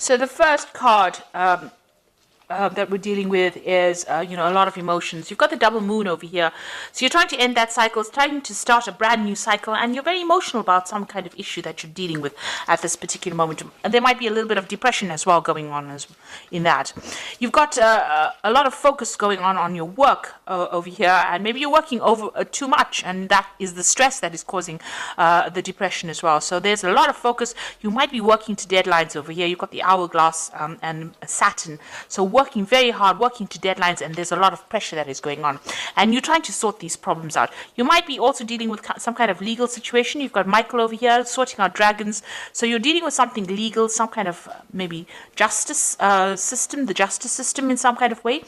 So the first card that we're dealing with is, a lot of emotions. You've got the double moon over here. So you're trying to end that cycle, it's trying to start a brand new cycle, and you're very emotional about some kind of issue that you're dealing with at this particular moment. And there might be a little bit of depression as well going on in that. You've got a lot of focus going on your work over here, and maybe you're working over too much, and that is the stress that is causing the depression as well. So there's a lot of focus. You might be working to deadlines over here. You've got the hourglass and Saturn. So working very hard, working to deadlines, and there's a lot of pressure that is going on. And you're trying to sort these problems out. You might be also dealing with some kind of legal situation. You've got Michael over here sorting out dragons. So you're dealing with something legal, some kind of maybe justice system, the justice system in some kind of way.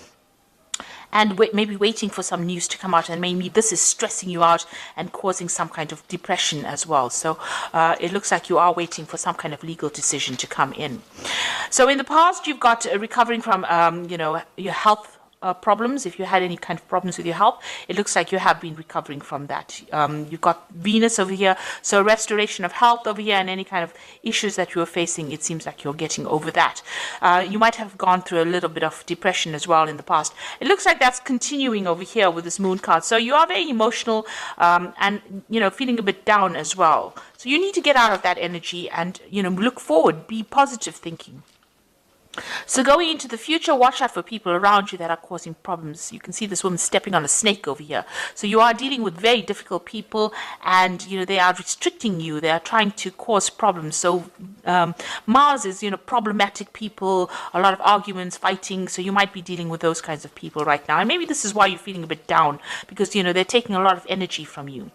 And maybe waiting for some news to come out, and maybe this is stressing you out and causing some kind of depression as well. So it looks like you are waiting for some kind of legal decision to come in. So in the past, you've got recovering from, your health problems. If you had any kind of problems with your health, it looks like you have been recovering from that. You've got Venus over here, so restoration of health over here, and any kind of issues that you were facing, it seems like you're getting over that. You might have gone through a little bit of depression as well in the past. It looks like that's continuing over here with this moon card. So you are very emotional and feeling a bit down as well. So you need to get out of that energy and look forward, be positive thinking. So going into the future, watch out for people around you that are causing problems. You can see this woman stepping on a snake over here. So you are dealing with very difficult people, and they are restricting you. They are trying to cause problems. So Mars is problematic people, a lot of arguments, fighting. So you might be dealing with those kinds of people right now. And maybe this is why you're feeling a bit down, because they're taking a lot of energy from you.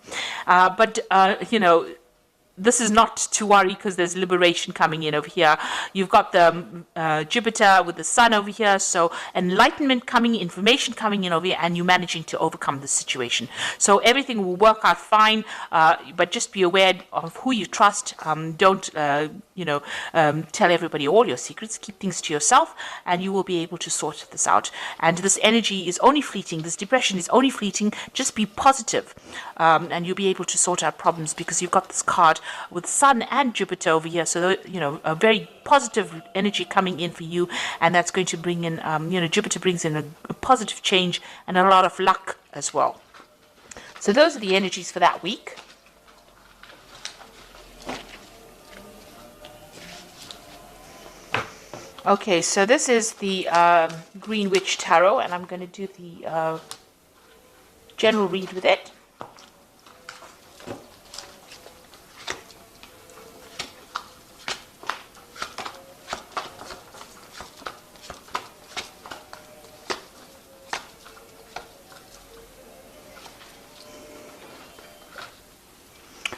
This is not to worry, because there's liberation coming in over here. You've got the Jupiter with the Sun over here, so enlightenment coming, information coming in over here, and you managing to overcome the situation. So everything will work out fine, but just be aware of who you trust. Don't tell everybody all your secrets. Keep things to yourself, and you will be able to sort this out. And this energy is only fleeting. This depression is only fleeting. Just be positive, and you'll be able to sort out problems, because you've got this card with Sun and Jupiter over here. So a very positive energy coming in for you, and that's going to bring in Jupiter brings in a positive change and a lot of luck as well. So those are the energies for that week. Okay, so this is the Green Witch Tarot, and I'm going to do the general read with it.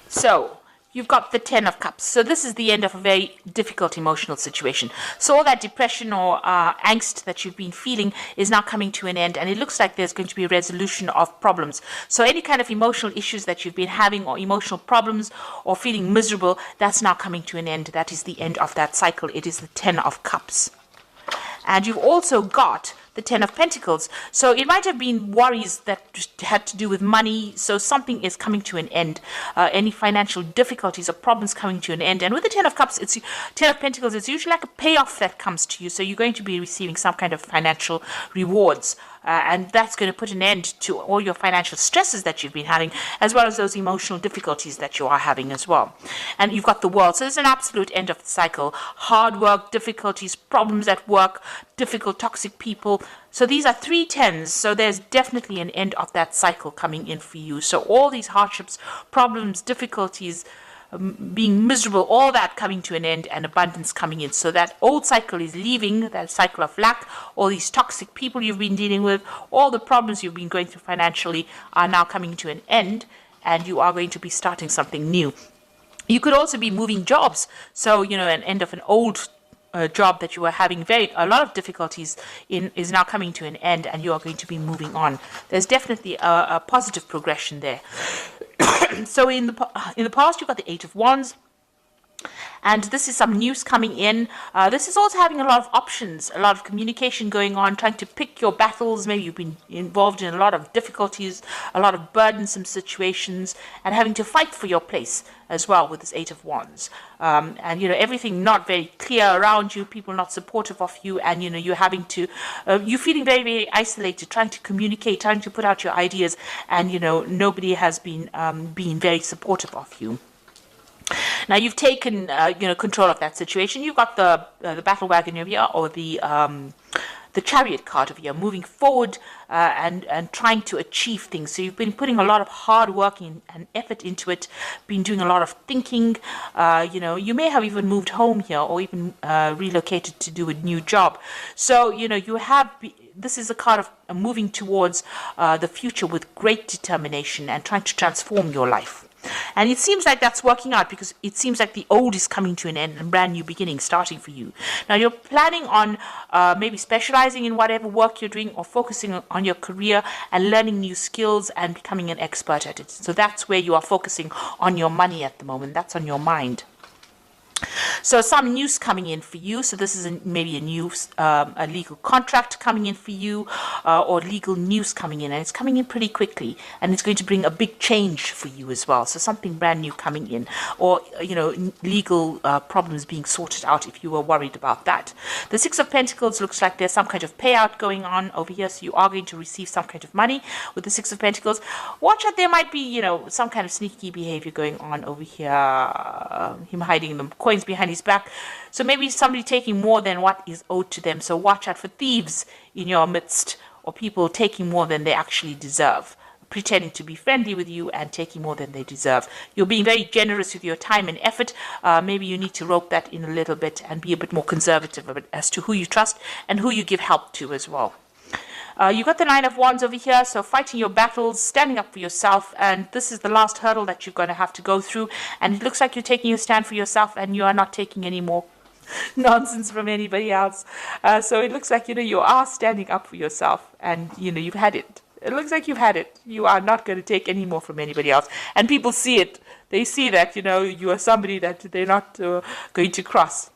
So you've got the Ten of Cups. So this is the end of a very difficult emotional situation. So all that depression or angst that you've been feeling is now coming to an end, and it looks like there's going to be a resolution of problems. So any kind of emotional issues that you've been having, or emotional problems, or feeling miserable, that's now coming to an end. That is the end of that cycle. It is the Ten of Cups. And you've also got the Ten of Pentacles. So it might have been worries that had to do with money. So something is coming to an end. Any financial difficulties or problems coming to an end. And with the Ten of Cups, Ten of Pentacles, it's usually like a payoff that comes to you. So you're going to be receiving some kind of financial rewards. And that's going to put an end to all your financial stresses that you've been having, as well as those emotional difficulties that you are having as well. And you've got the World. So there's an absolute end of the cycle. Hard work, difficulties, problems at work, difficult, toxic people. So these are 3 tens. So there's definitely an end of that cycle coming in for you. So all these hardships, problems, difficulties, being miserable, all that coming to an end, and abundance coming in. So that old cycle is leaving, that cycle of lack. All these toxic people you've been dealing with, all the problems you've been going through financially are now coming to an end, and you are going to be starting something new. You could also be moving jobs. So, an end of an old job that you were having a lot of difficulties in is now coming to an end, and you are going to be moving on. There's definitely a positive progression there. So in the past, you've got the Eight of Wands, and this is some news coming in. This is also having a lot of options, a lot of communication going on, trying to pick your battles. Maybe you've been involved in a lot of difficulties, a lot of burdensome situations, and having to fight for your place as well with this Eight of Wands. And, everything not very clear around you, people not supportive of you, and, you're having to, you're feeling very, very isolated, trying to communicate, trying to put out your ideas, and, nobody has been being very supportive of you. Now you've taken, control of that situation. You've got the battle wagon over here, or the chariot card over here, moving forward and trying to achieve things. So you've been putting a lot of hard work and effort into it, been doing a lot of thinking. You may have even moved home here, or even relocated to do a new job. So, you have... This is a card of moving towards the future with great determination and trying to transform your life. And it seems like that's working out, because it seems like the old is coming to an end and brand new beginning starting for you. Now you're planning on maybe specializing in whatever work you're doing, or focusing on your career and learning new skills and becoming an expert at it. So that's where you are focusing on your money at the moment. That's on your mind. So some news coming in for you. So this is maybe a legal contract coming in for you, or legal news coming in, and it's coming in pretty quickly, and it's going to bring a big change for you as well. So something brand new coming in, or legal problems being sorted out if you were worried about that. The Six of Pentacles looks like there's some kind of payout going on over here, so you are going to receive some kind of money with the Six of Pentacles. Watch out, there might be some kind of sneaky behavior going on over here. Him hiding the coins behind his back. So maybe somebody taking more than what is owed to them. So watch out for thieves in your midst, or people taking more than they actually deserve, pretending to be friendly with you and taking more than they deserve. You're being very generous with your time and effort. Maybe you need to rope that in a little bit and be a bit more conservative as to who you trust and who you give help to as well. You got the Nine of Wands over here, so fighting your battles, standing up for yourself, and this is the last hurdle that you're going to have to go through, and it looks like you're taking a stand for yourself, and you are not taking any more nonsense from anybody else. So it looks like, you are standing up for yourself, and, you've had it. It looks like you've had it. You are not going to take any more from anybody else, and people see it. They see that, you are somebody that they're not going to cross.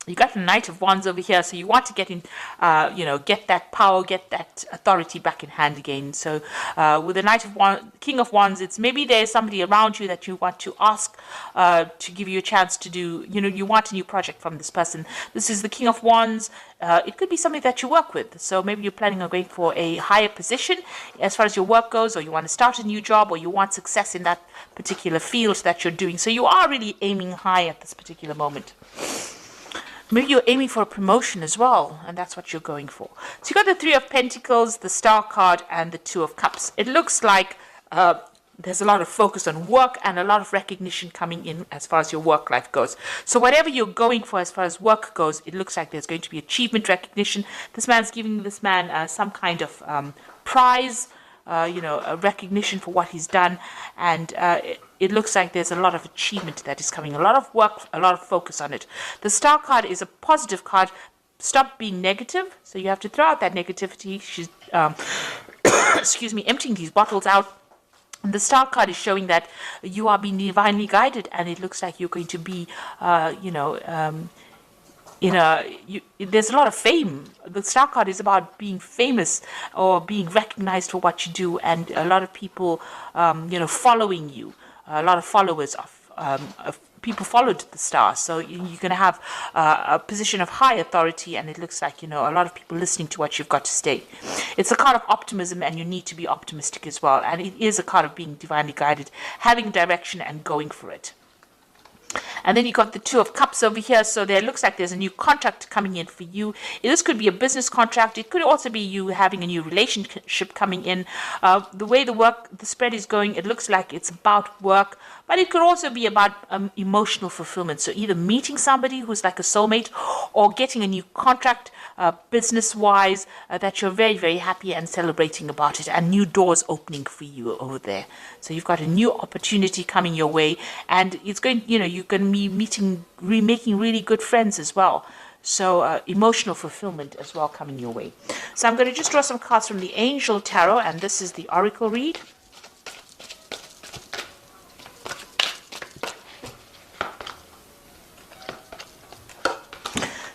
You got the Knight of Wands over here, so you want to get in, get that power, get that authority back in hand again. So with the Knight of Wands, King of Wands, it's maybe there's somebody around you that you want to ask to give you a chance to do, you want a new project from this person. This is the King of Wands. It could be somebody that you work with. So maybe you're planning on going for a higher position as far as your work goes, or you want to start a new job, or you want success in that particular field that you're doing. So you are really aiming high at this particular moment. Maybe you're aiming for a promotion as well, and that's what you're going for. So you got the Three of Pentacles, the Star card, and the Two of Cups. It looks like there's a lot of focus on work and a lot of recognition coming in as far as your work life goes. So whatever you're going for as far as work goes, it looks like there's going to be achievement recognition. This man's giving this man some kind of prize, a recognition for what he's done, and it looks like there's a lot of achievement that is coming, a lot of work, a lot of focus on it. The Star card is a positive card. Stop being negative, so you have to throw out that negativity. She's excuse me, emptying these bottles out. And the Star card is showing that you are being divinely guided, and it looks like you're going to be there's a lot of fame. The Star card is about being famous or being recognized for what you do, and a lot of people, following you. A lot of followers of people followed the Star, so you're going to have a position of high authority, and it looks like a lot of people listening to what you've got to say. It's a card of optimism, and you need to be optimistic as well. And it is a card of being divinely guided, having direction, and going for it. And then you got the Two of Cups over here. So there looks like there's a new contract coming in for you. This could be a business contract. It could also be you having a new relationship coming in. The way the spread is going, it looks like it's about work, but it could also be about emotional fulfillment. So either meeting somebody who's like a soulmate, or getting a new contract business-wise that you're very, very happy and celebrating about it, and new doors opening for you over there. So you've got a new opportunity coming your way, and it's going, you're going to be making really good friends as well. So emotional fulfillment as well coming your way. So I'm going to just draw some cards from the Angel Tarot, and this is the Oracle read.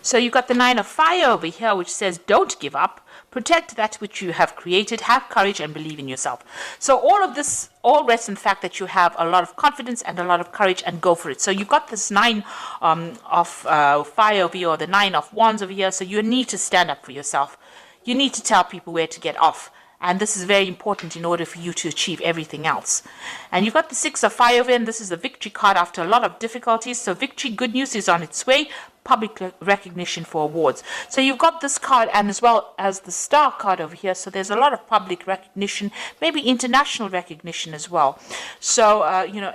So you've got the 9 of fire over here, which says don't give up. Protect that which you have created. Have courage and believe in yourself. So all of this all rests in the fact that you have a lot of confidence and a lot of courage, and go for it. So you've got this 9 of fire over here, or the 9 of wands over here. So you need to stand up for yourself. You need to tell people where to get off. And this is very important in order for you to achieve everything else. And you've got the 6 of fire over here, and this is the victory card after a lot of difficulties. So victory, good news is on its way. Public recognition for awards. So you've got this card, and as well as the star card over here. So there's a lot of public recognition, maybe international recognition as well. So,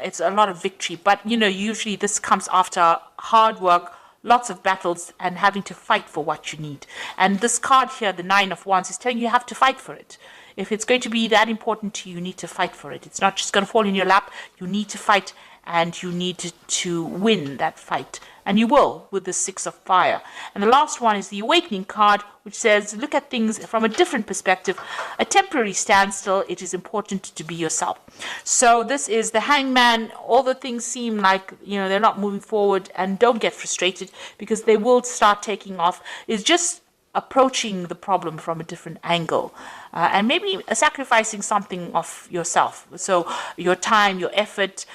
it's a lot of victory. But, usually this comes after hard work, lots of battles, and having to fight for what you need. And this card here, the 9 of wands, is telling you have to fight for it. If it's going to be that important to you, you need to fight for it. It's not just going to fall in your lap. You need to fight, and you need to win that fight. And you will with the 6 of fire. And the last one is the awakening card, which says look at things from a different perspective. A temporary standstill. It is important to be yourself. So this is the hangman. All the things seem like they're not moving forward, and don't get frustrated, because they will start taking off. It's just approaching the problem from a different angle, and maybe sacrificing something of yourself. So your time, your effort,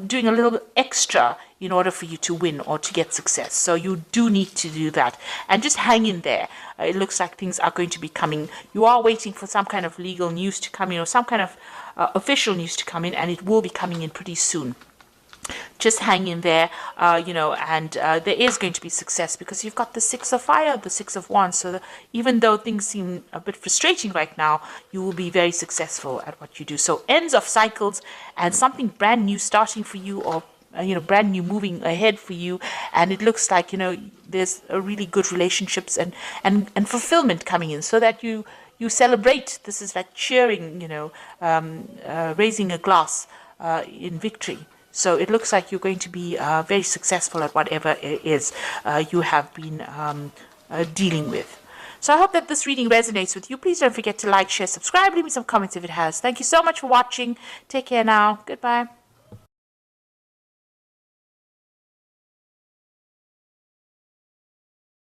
doing a little bit extra in order for you to win or to get success. So you do need to do that, and just hang in there. It looks like things are going to be coming. You are waiting for some kind of legal news to come in, or some kind of official news to come in, and it will be coming in pretty soon. Just hang in there, and there is going to be success, because you've got the 6 of fire, the 6 of wands. So even though things seem a bit frustrating right now, you will be very successful at what you do. So ends of cycles, and something brand new starting for you, or brand new moving ahead for you. And it looks like there's a really good relationships and fulfillment coming in, so that you celebrate. This is like cheering, raising a glass in victory. So it looks like you're going to be very successful at whatever it is you have been dealing with. So I hope that this reading resonates with you. Please don't forget to like, share, subscribe, leave me some comments if it has. Thank you so much for watching. Take care now. Goodbye.